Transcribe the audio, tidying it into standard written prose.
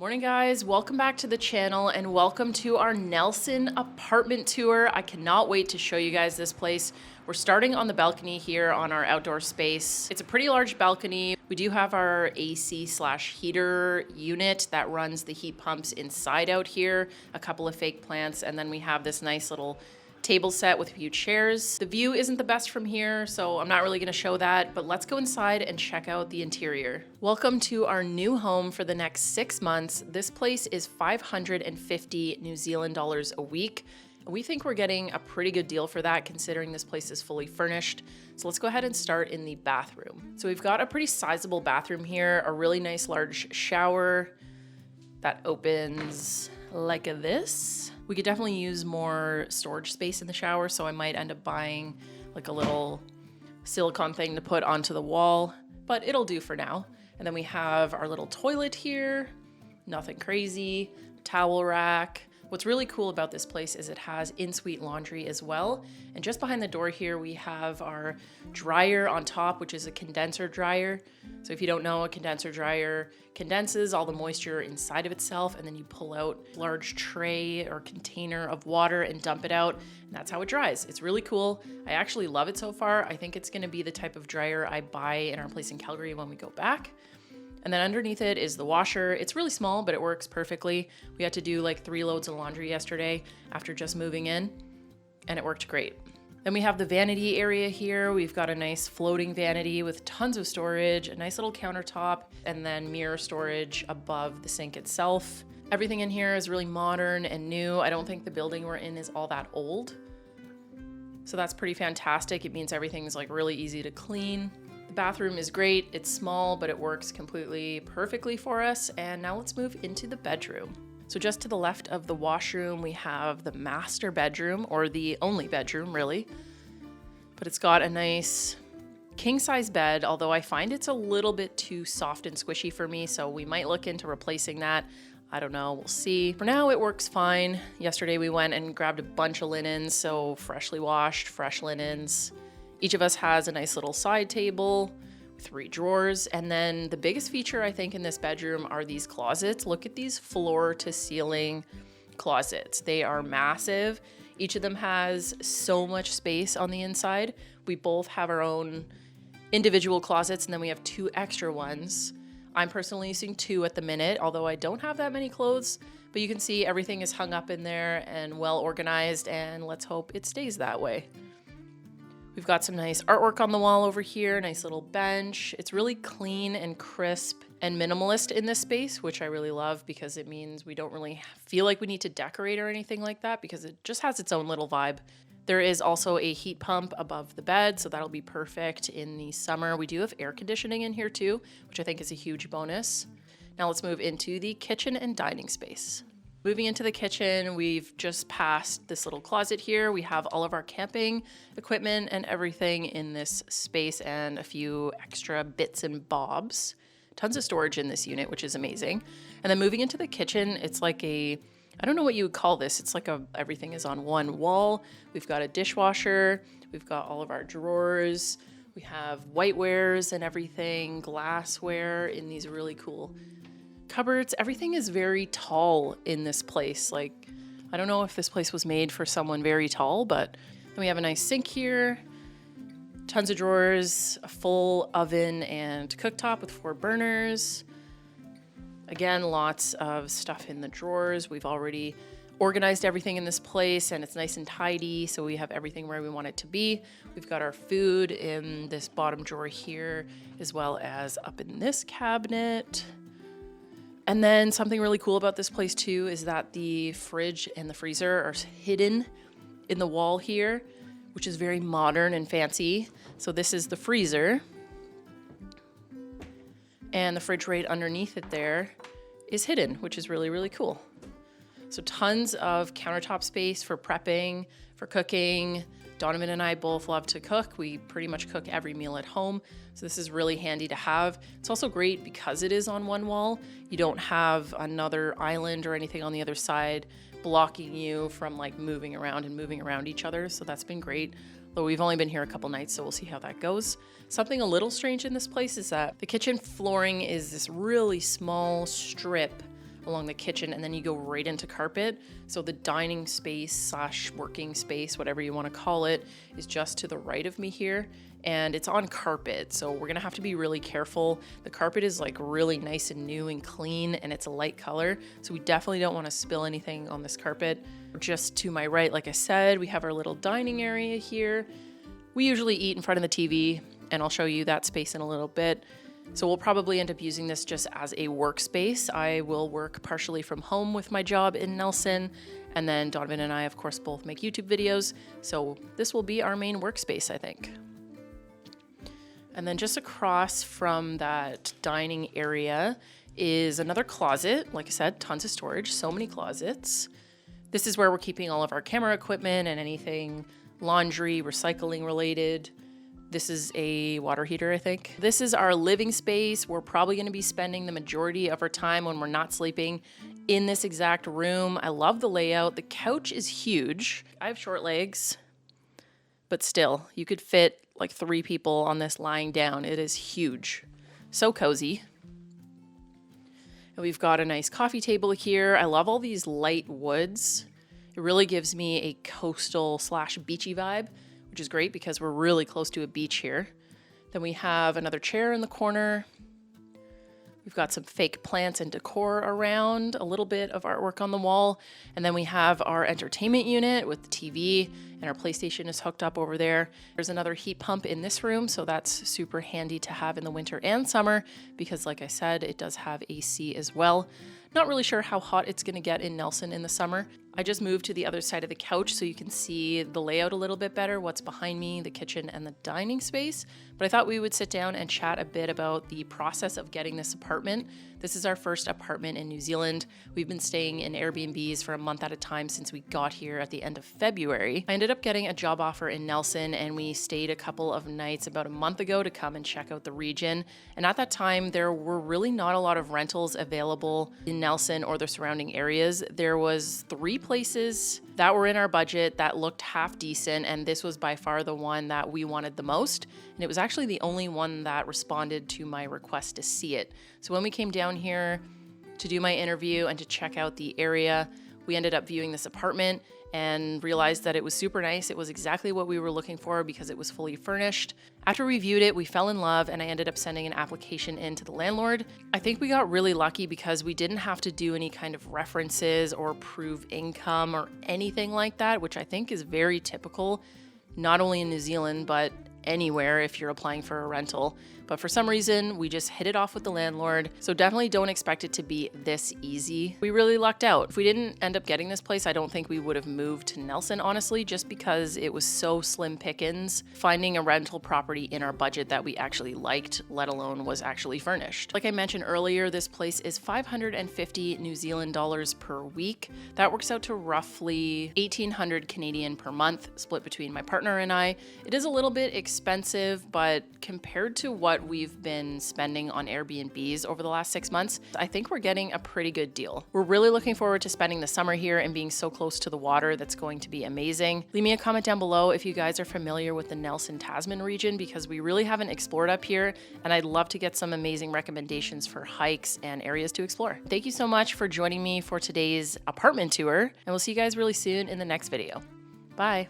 Morning guys, welcome back to the channel and welcome to our Nelson apartment tour. I cannot wait to show you guys this place. We're starting on the balcony here on our outdoor space. It's a pretty large balcony. We do have our AC/heater unit that runs the heat pumps inside out here, a couple of fake plants, and then we have this nice little table set with a few chairs. The view isn't the best from here, so I'm not really gonna show that, but let's go inside and check out the interior. Welcome to our new home for the next 6 months. This place is 550 New Zealand dollars a week. We think we're getting a pretty good deal for that considering this place is fully furnished. So let's go ahead and start in the bathroom. So we've got a pretty sizable bathroom here, a really nice large shower that opens like this. We could definitely use more storage space in the shower, so I might end up buying like a little silicone thing to put onto the wall, but it'll do for now. And then we have our little toilet here, nothing crazy, towel rack. What's really cool about this place is it has in-suite laundry as well. And just behind the door here, we have our dryer on top, which is a condenser dryer. So if you don't know, a condenser dryer condenses all the moisture inside of itself, and then you pull out a large tray or container of water and dump it out, and that's how it dries. It's really cool. I actually love it so far. I think it's gonna be the type of dryer I buy in our place in Calgary when we go back. And then underneath it is the washer. It's really small, but it works perfectly. We had to do like 3 loads of laundry yesterday after just moving in, and it worked great. Then we have the vanity area here. We've got a nice floating vanity with tons of storage, a nice little countertop, and then mirror storage above the sink itself. Everything in here is really modern and new. I don't think the building we're in is all that old. So that's pretty fantastic. It means everything's like really easy to clean. The bathroom is great. It's small, but it works completely perfectly for us. And now let's move into the bedroom. So just to the left of the washroom, we have the master bedroom, or the only bedroom really. But it's got a nice king size bed, although I find it's a little bit too soft and squishy for me, so we might look into replacing that. I don't know, we'll see. For now, it works fine. Yesterday we went and grabbed a bunch of linens, so freshly washed, fresh linens. Each of us has a nice little side table, 3 drawers, and then the biggest feature I think in this bedroom are these closets. Look at these floor to ceiling closets. They are massive. Each of them has so much space on the inside. We both have our own individual closets, and then we have 2 extra ones. I'm personally using 2 at the minute, although I don't have that many clothes, but you can see everything is hung up in there and well organized, and let's hope it stays that way. We've got some nice artwork on the wall over here, nice little bench. It's really clean and crisp and minimalist in this space, which I really love because it means we don't really feel like we need to decorate or anything like that because it just has its own little vibe. There is also a heat pump above the bed, so that'll be perfect in the summer. We do have air conditioning in here too, which I think is a huge bonus. Now let's move into the kitchen and dining space. Moving into the kitchen, we've just passed this little closet here. We have all of our camping equipment and everything in this space and a few extra bits and bobs. Tons of storage in this unit, which is amazing. And then moving into the kitchen, it's like I don't know what you would call this. It's like everything is on one wall. We've got a dishwasher. We've got all of our drawers. We have whitewares and everything, glassware in these really cool cupboards. Everything is very tall in this place. Like, I don't know if this place was made for someone very tall, but then we have a nice sink here, tons of drawers, a full oven and cooktop with 4 burners. Again, lots of stuff in the drawers. We've already organized everything in this place and it's nice and tidy, so we have everything where we want it to be. We've got our food in this bottom drawer here, as well as up in this cabinet. And then something really cool about this place too is that the fridge and the freezer are hidden in the wall here, which is very modern and fancy. So this is the freezer, and the fridge right underneath it there is hidden, which is really, really cool. So tons of countertop space for prepping, for cooking. Donovan and I both love to cook. We pretty much cook every meal at home. So this is really handy to have. It's also great because it is on one wall. You don't have another island or anything on the other side blocking you from like moving around each other. So that's been great. Though we've only been here a couple nights, so we'll see how that goes. Something a little strange in this place is that the kitchen flooring is this really small strip along the kitchen, and then you go right into carpet. So the dining space / working space, whatever you want to call it, is just to the right of me here. And it's on carpet, so we're gonna have to be really careful. The carpet is like really nice and new and clean, and it's a light color, so we definitely don't want to spill anything on this carpet. Just to my right, like I said, we have our little dining area here. We usually eat in front of the TV, and I'll show you that space in a little bit. So we'll probably end up using this just as a workspace. I will work partially from home with my job in Nelson, and then Donovan and I, of course, both make YouTube videos, so this will be our main workspace, I think. And then just across from that dining area is another closet. Like I said, tons of storage, so many closets. This is where we're keeping all of our camera equipment and anything laundry, recycling related. This is a water heater, I think. This is our living space. We're probably gonna be spending the majority of our time when we're not sleeping in this exact room. I love the layout. The couch is huge. I have short legs, but still, you could fit like 3 people on this lying down. It is huge. So cozy. And we've got a nice coffee table here. I love all these light woods. It really gives me a coastal / beachy vibe, which is great because we're really close to a beach here. Then we have another chair in the corner. We've got some fake plants and decor around, a little bit of artwork on the wall. And then we have our entertainment unit with the TV, and our PlayStation is hooked up over there. There's another heat pump in this room, so that's super handy to have in the winter and summer because, like I said, it does have AC as well. Not really sure how hot it's gonna get in Nelson in the summer. I just moved to the other side of the couch so you can see the layout a little bit better, what's behind me, the kitchen and the dining space. But I thought we would sit down and chat a bit about the process of getting this apartment. This is our first apartment in New Zealand. We've been staying in Airbnbs for a month at a time since we got here at the end of February. I ended up getting a job offer in Nelson, and we stayed a couple of nights about a month ago to come and check out the region. And at that time, there were really not a lot of rentals available in Nelson or the surrounding areas. There was 3 places that were in our budget that looked half decent, and this was by far the one that we wanted the most. And it was actually the only one that responded to my request to see it. So when we came down here to do my interview and to check out the area, we ended up viewing this apartment and realized that it was super nice. It was exactly what we were looking for because it was fully furnished. After we viewed it, we fell in love, and I ended up sending an application in to the landlord. I think we got really lucky because we didn't have to do any kind of references or prove income or anything like that, which I think is very typical, not only in New Zealand, but anywhere if you're applying for a rental. But for some reason, we just hit it off with the landlord. So definitely don't expect it to be this easy. We really lucked out. If we didn't end up getting this place, I don't think we would have moved to Nelson, honestly, just because it was so slim pickings finding a rental property in our budget that we actually liked, let alone was actually furnished. Like I mentioned earlier, this place is 550 New Zealand dollars per week. That works out to roughly 1,800 Canadian per month, split between my partner and I. It is a little bit expensive, but compared to what we've been spending on Airbnbs over the last 6 months, I think we're getting a pretty good deal. We're really looking forward to spending the summer here and being so close to the water. That's going to be amazing. Leave me a comment down below if you guys are familiar with the Nelson Tasman region, because we really haven't explored up here, and I'd love to get some amazing recommendations for hikes and areas to explore. Thank you so much for joining me for today's apartment tour, and we'll see you guys really soon in the next video. Bye.